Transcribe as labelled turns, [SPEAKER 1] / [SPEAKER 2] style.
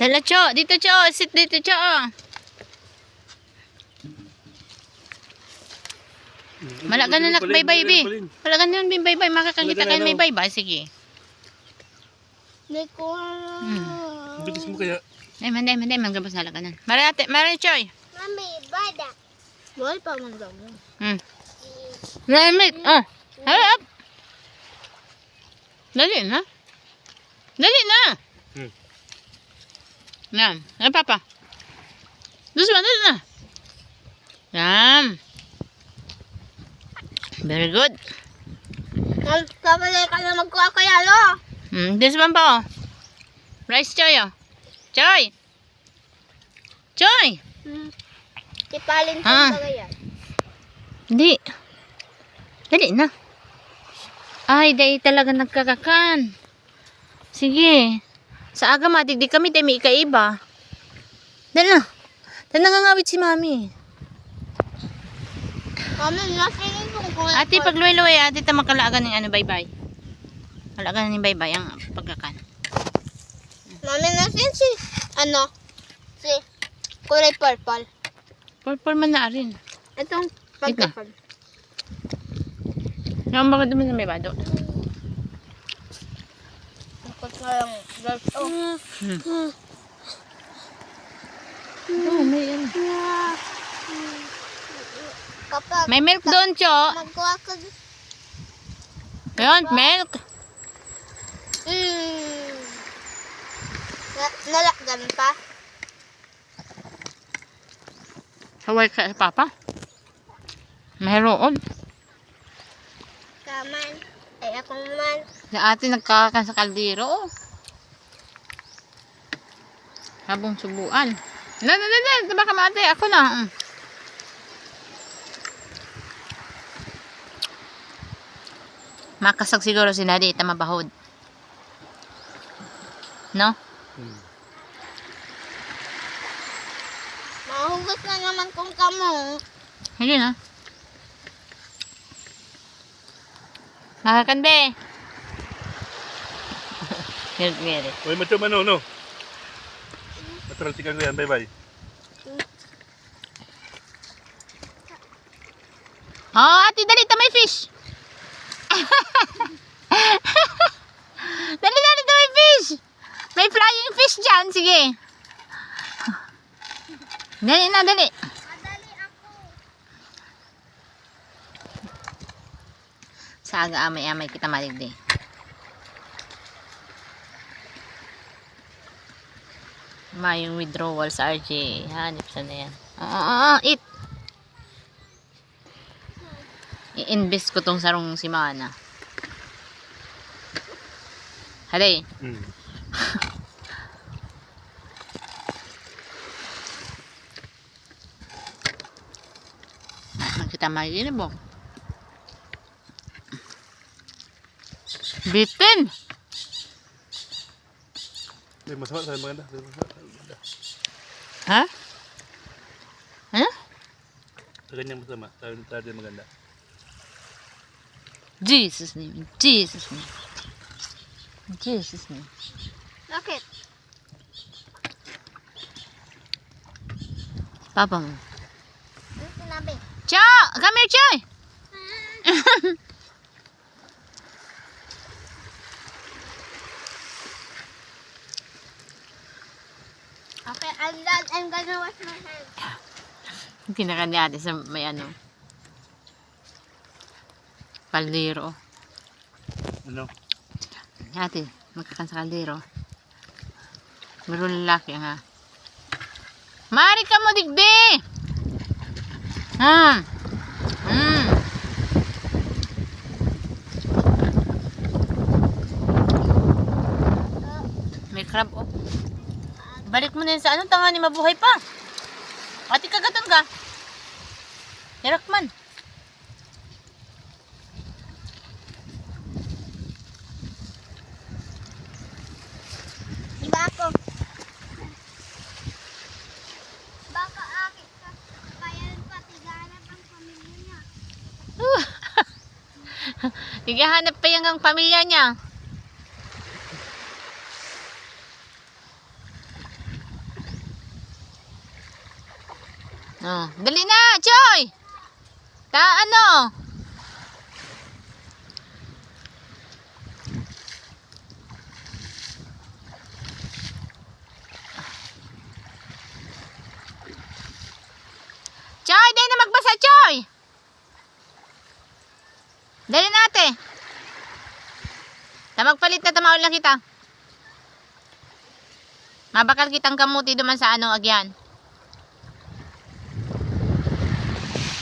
[SPEAKER 1] Dala, Cho. Dito, Cho. Sit dito, Cho. Malaga na nakbaybay, Bi. Malaga na yun, baybay. Makakakita kayo may baybay. Sige.
[SPEAKER 2] Hindi ko.
[SPEAKER 3] Bilis mo kaya.
[SPEAKER 1] Ay, manday. Magabas na lang ka na. Marate, Choy.
[SPEAKER 2] Mami, bada. Wala pa man daw.
[SPEAKER 1] Lamit. Oh. Hurry up. Dali na. Dali na. Yan. Ay, Papa. Dali na. Yan. Very good.
[SPEAKER 2] Kamali ka na magkuha kaya, lo.
[SPEAKER 1] This one pa, oh. Rice, Choy, oh. Choy.
[SPEAKER 2] Ipalin ko ba yan?
[SPEAKER 1] Hindi. Dali na. Ay, dahil talaga nagkakakan. Sige. Sa aga matigdi kami, dahil may ikaiba. Dali na. Dali nangangawit si Mami.
[SPEAKER 2] Mami, nasinin ko kung
[SPEAKER 1] Ate, pag luwi-luwi, ate, tamakalagan ng bye-bye. Kalagan ng bye-bye ang pagkakan.
[SPEAKER 2] Mami, nasin si kulay purple.
[SPEAKER 1] Purple man na rin.
[SPEAKER 2] Itong
[SPEAKER 1] Wait na.
[SPEAKER 2] pagkakan.
[SPEAKER 1] Yung bakit naman na may bado?
[SPEAKER 2] Ikot nga lang.
[SPEAKER 1] May ano.
[SPEAKER 2] Kapag
[SPEAKER 1] May milk doon, Cho.
[SPEAKER 2] magkuha ka
[SPEAKER 1] You want milk?
[SPEAKER 2] nalakgan pa.
[SPEAKER 1] Haway ka sa Papa. Mayroon.
[SPEAKER 2] Kaman. Ay, ako man.
[SPEAKER 1] Si ate nagkakakan sa kaldero. Oh. Habang subuan. Diba ka mate? Ako na. Makasag siguro si Daddy. Tamabahod. No?
[SPEAKER 2] Mahugas na naman kung kamo.
[SPEAKER 1] Hindi na. Makakan be. Gere.
[SPEAKER 3] Uy, macho mano, no? Matralsikan ko yan, bye-bye.
[SPEAKER 1] Oh, ate, dali. May fish. Dali. May fish. May flying fish dyan. Sige. Dali na.
[SPEAKER 2] Madali ako.
[SPEAKER 1] Sa aga amay kita maligdi. Yung withdrawal sa RJ. Hanip siya na yan. Eat. I-invest ko tong sarong si Mana. Hali. Kita maligdi na po. Bitin.
[SPEAKER 3] Masama, sabi maganda.
[SPEAKER 1] Ha? Ano?
[SPEAKER 3] Sa ganyang masama, sabi maganda.
[SPEAKER 1] Jesus name. Jesus name. Jesus name.
[SPEAKER 2] Bakit?
[SPEAKER 1] Papa mo.
[SPEAKER 2] Ano sinabi?
[SPEAKER 1] Cho! Come here, Choy!
[SPEAKER 2] Okay, I'm gonna wash my hands.
[SPEAKER 1] Kinakan ni ate sa may kaldero.
[SPEAKER 3] Ano?
[SPEAKER 1] Ate, magkakan sa kaldero. Meron lalaki ha. Mari ka mo digdi! May crab oh. Balik mo na yun sa tanga ni mabuhay pa. Ate, kagatan ka. Hirakman.
[SPEAKER 2] Iba ako. Baka akit ka. Kaya patigalan ang pamilya niya.
[SPEAKER 1] Naghahanap pa yung ang pamilya niya. Oh, dali na, Choy! Ano? Choy, dali na magbasa, Choy! Dali na, ate. Magpalit na tamaul na kita. Mabakal kitang kamuti duman sa agyan.